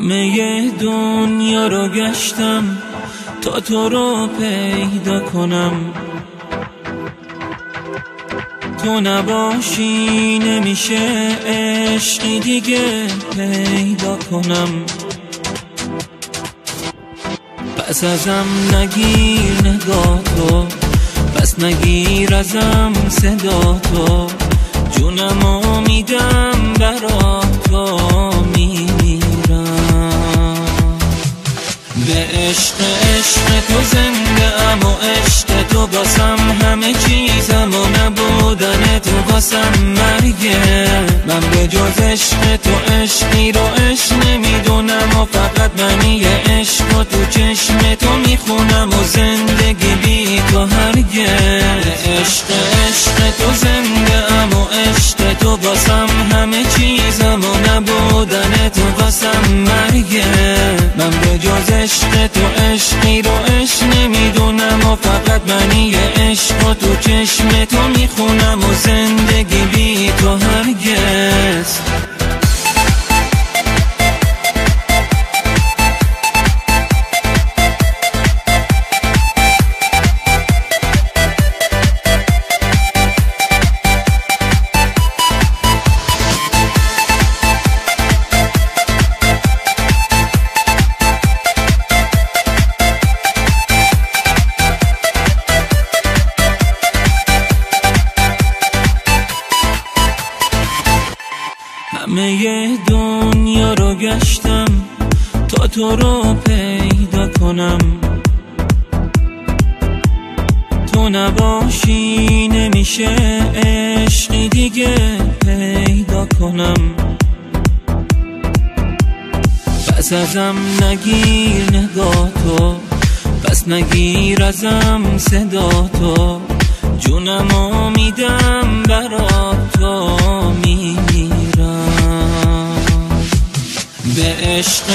همه دنیا رو گشتم تا تو رو پیدا کنم، تو نباشی نمیشه عشقی دیگه پیدا کنم. پس ازم نگیر نگاه تو، پس نگیر ازم صدا تو، جونمو میدم برا تو، میمیرم به عشق تو زنده ام و عشق تو باسم همه چیزم و نبودن تو باسم مرگه. من به جز عشق تو عشقی رو عشق نمیدونم و فقط معنی عشق و تو چشم تو میخونم و زندگی بی تو هرگه. عشق تو زنده ام و عشق تو باسم همه چیزم و نبودن تو باسم مرگه. من به جز عشق تو عشقی رو عشق نمیدونم و فقط معنی عشق و تو چشم تو میخونم و زندگی بی تو هرگز. همه دنیا رو گشتم تا تو رو پیدا کنم، تو نباشی نمیشه عشقی دیگه پیدا کنم. پس ازم نگیر نگاه تو، پس نگیر ازم صدا تو، جونمو میدم برا تو، به عشق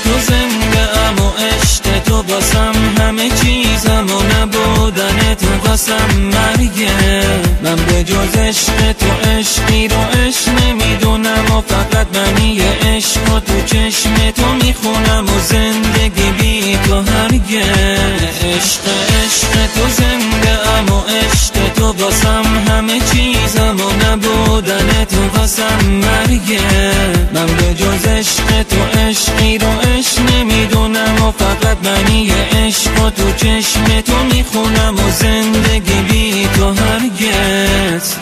تو زنده ام و عشق تو باسم همه چیزم و نبودن تو باسم مرگه. من به جز عشق تو عشقی رو عشق نمیدونم و فقط معنی عشق و تو چشم تو میخونم و زندگی بی تو هرگه. عشق تو زنده ام و عشق تو باسم همه چیزم و نبودن تو باسم مرگه. من به جز عشق تو عشقی رو عشق نمیدونم و فقط معنی عشق و تو چشم تو میخونم و زندگی بی تو هرگز.